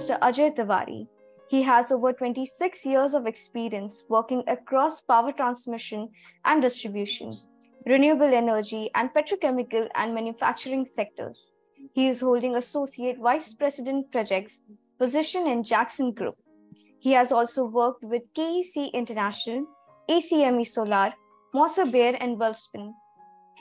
Mr. Ajay Tiwari. He has over 26 years of experience working across power transmission and distribution, renewable energy, and petrochemical and manufacturing sectors. He is holding Associate Vice President Projects position in Jakson Group. He has also worked with KEC International, ACME Solar, Moser Baer Welspun.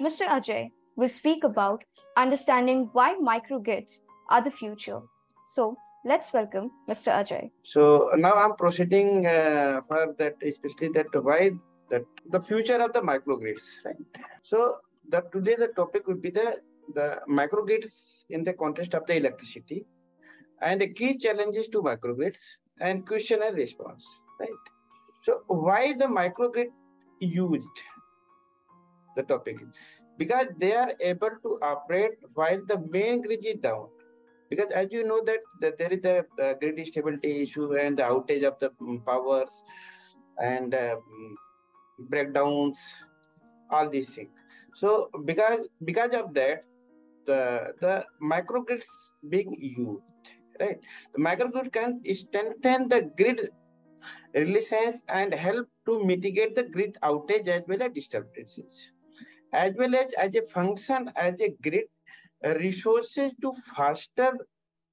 Mr. Ajay will speak about understanding why microgrids are the future. So let's welcome Mr. Ajay. So now I'm proceeding for that, especially that why that the future of the microgrids, right? So today the topic would be the microgrids in the context of the electricity and the key challenges to microgrids and question and response, right? So why the microgrid used? The topic because they are able to operate while the main grid is down. Because as you know that there is a grid stability issue and the outage of the powers and breakdowns, all these things. So because of that, the microgrids being used, right? The microgrid can strengthen the grid resilience and help to mitigate the grid outage as well as disturbances, as well as a function as a grid resources to faster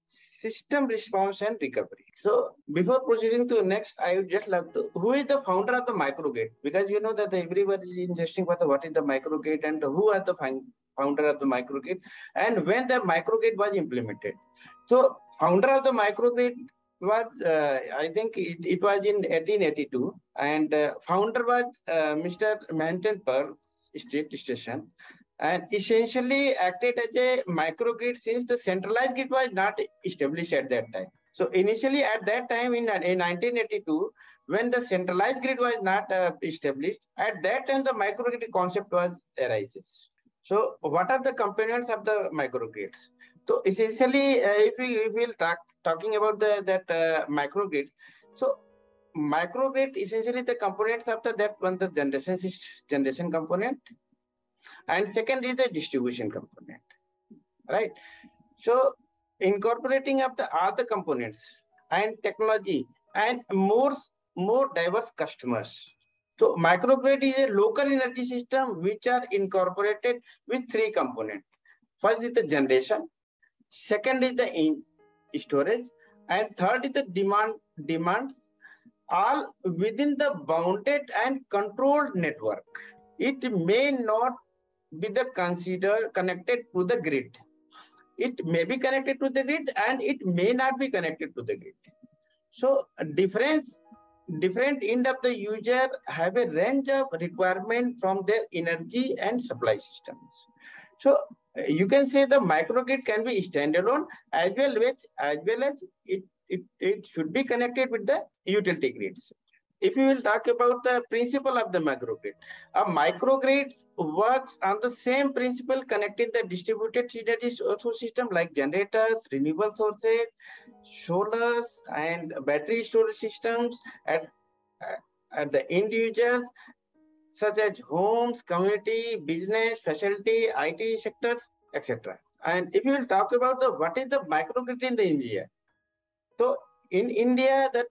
system response and recovery. So before proceeding to next, I would just like to, who is the founder of the microgrid? Because you know that everybody is interested about what is the microgrid and who are the founder of the microgrid and when the microgrid was implemented. So founder of the microgrid was, I think it was in 1882 and founder was Mr. Mantenberg Substation, and essentially acted as a microgrid since the centralized grid was not established at that time. So initially at that time in 1982, when the centralized grid was not established, at that time the microgrid concept was arises. So what are the components of the microgrids? So essentially, if we will talking about that microgrid, so microgrid essentially the components of that one, the generation component, and second is the distribution component, right? So incorporating of all the components and technology and more diverse customers. So microgrid is a local energy system which are incorporated with three components. First is the generation, second is the storage, and third is the demands, all within the bounded and controlled network. It may not be considered connected to the grid. It may be connected to the grid and it may not be connected to the grid. So different end of the user have a range of requirement from their energy and supply systems. So you can say the microgrid can be standalone as well as it should be connected with the utility grids. If you will talk about the principle of the microgrid, a microgrid works on the same principle connecting the distributed energy system like generators, renewable sources, solars, and battery storage systems at the end users such as homes, community, business, facility, IT sectors, etc. And if you will talk about what is the microgrid in the India, so in India, that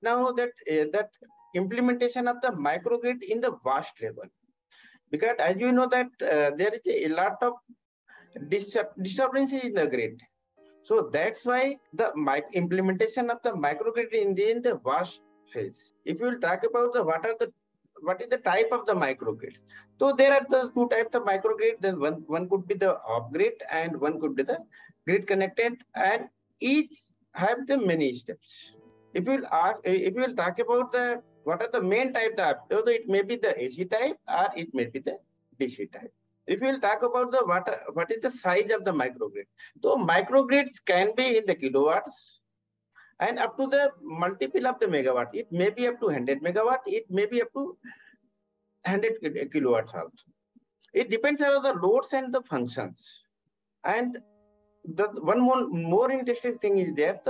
now that implementation of the microgrid in the vast level, because as you know that there is a lot of disturbances in the grid. So that's why the implementation of the microgrid in the vast phase. If you will talk about what is the type of the microgrid, so there are the two types of microgrid. Then one could be the off-grid and one could be the grid connected, and each have the many steps. If you will talk about what are the main type, so it may be the AC type or it may be the DC type. If you will talk about what is the size of the microgrid, so microgrids can be in the kilowatts and up to the multiple of the megawatt. It may be up to 100 megawatt. It may be up to 100 kilowatts also. It depends on the loads and the functions. And the one more interesting thing is there,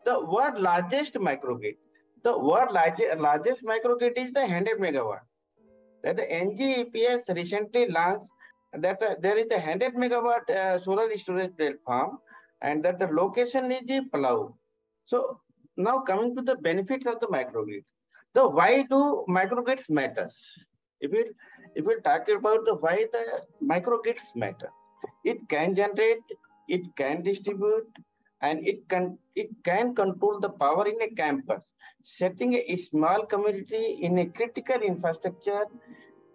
the world largest microgrid. The world largest microgrid is the 100 megawatt. That the EPR recently launched that there is a 100 megawatt solar storage platform, and that the location is in Palau. So now coming to the benefits of the microgrid. The why do microgrids matters? If we if we talk about the why the microgrids matter, it can generate, it can distribute, and it can control the power in a campus, setting a small community in a critical infrastructure,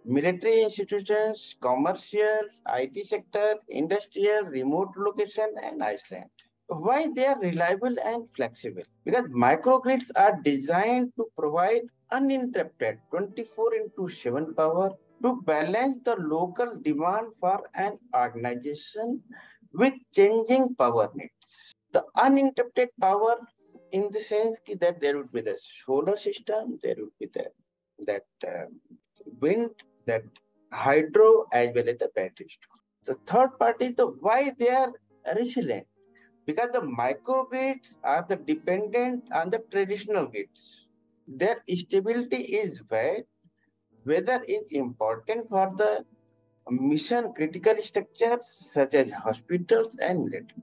military institutions, commercials, IT sector, industrial, remote location, and Iceland. Why they are reliable and flexible? Because microgrids are designed to provide uninterrupted 24 into 7 power to balance the local demand for an organization with changing power needs. The uninterrupted power in the sense that there would be the solar system, there would be that wind, that hydro, as well as the battery storage. The third part is the why they are resilient, because the microgrids are the dependent on the traditional grids. Their stability is whether it's important for the mission critical structures such as hospitals and military.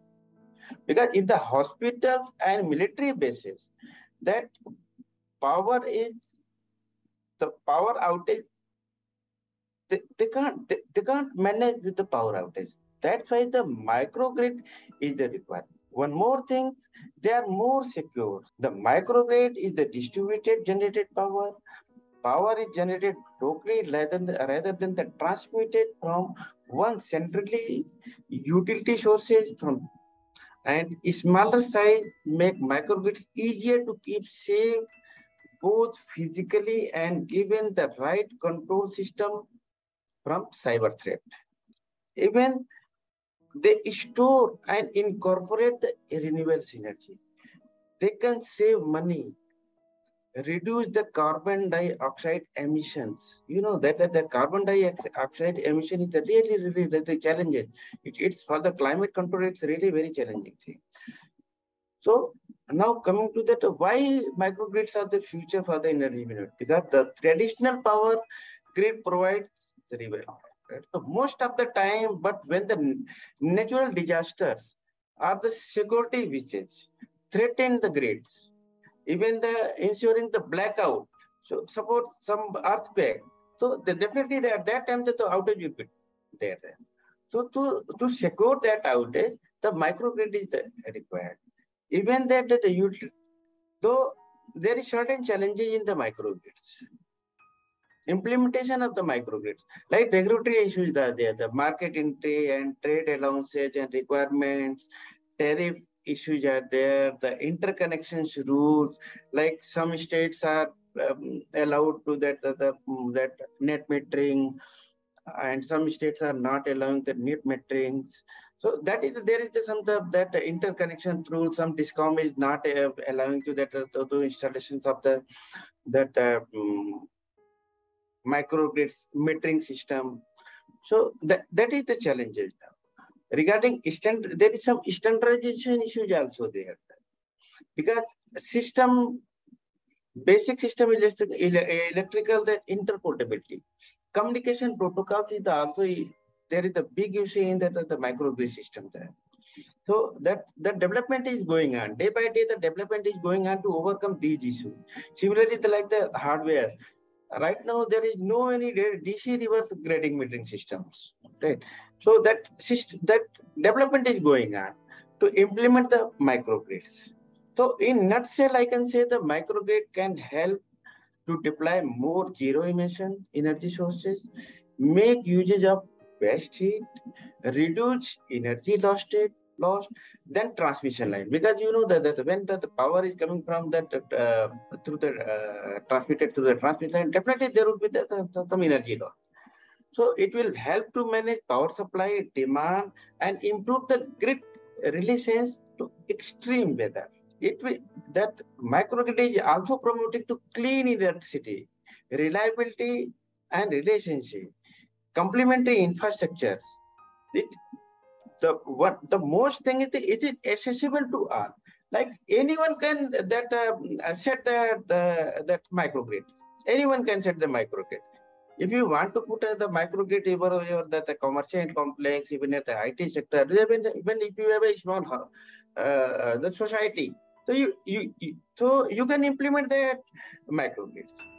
Because in the hospitals and military bases, that power is the power outage, they can't manage with the power outage. That's why the microgrid is the requirement. One more thing, they are more secure. The microgrid is the distributed generated power. Power is generated locally rather than the transmitted from one centrally utility sources from, and smaller size make microgrids easier to keep safe both physically and given the right control system from cyber threat. Even they store and incorporate the renewable energy. They can save money, reduce the carbon dioxide emissions. You know that the carbon dioxide emission is a really the challenging. It's for the climate control. It's really very challenging thing. So now coming to that, why microgrids are the future for the energy unit? Because the traditional power grid provides very well. Right? So most of the time, but when the natural disasters or the security breaches threaten the grids, even the ensuring the blackout, so support some earthquake. So definitely at that time that the outage will be there. So to secure that outage, the microgrid is required. Even that the utility, though there is certain challenges in the microgrids. Implementation of the microgrids, like regulatory issues are there, the market entry and trade allowances and requirements, tariff issues are there, the interconnections rules, like some states are allowed to that net metering, and some states are not allowing the net meterings. So that is there is some that interconnection rule. Some discom is not allowing to that to installations of the that microgrids metering system. So that is the challenges now. Regarding there is some standardization issues also there, because system basic system electrical the interportability communication protocols is also there is a big issue in the microgrid system there. So that development is going on day by day. The development is going on to overcome these issues. Similarly, like the hardware, right now there is no any DC reverse grading metering systems, right? So that development is going on to implement the microgrids. So in nutshell, I can say the microgrid can help to deploy more zero emission energy sources, make usage of waste heat, reduce energy lost, then transmission line. Because you know that when the power is coming from that through the transmitted through the transmission line, definitely there will be some energy loss. So it will help to manage power supply, demand, and improve the grid resilience to extreme weather. It will, that microgrid is also promoting to clean electricity, reliability, and relationship, complementary infrastructures. It, the most thing is it is accessible to all. Like anyone can set that microgrid. Anyone can set the microgrid. If you want to put the microgrid over the commercial complex, even at the IT sector, even if you have a small the society, So you can implement that microgrids.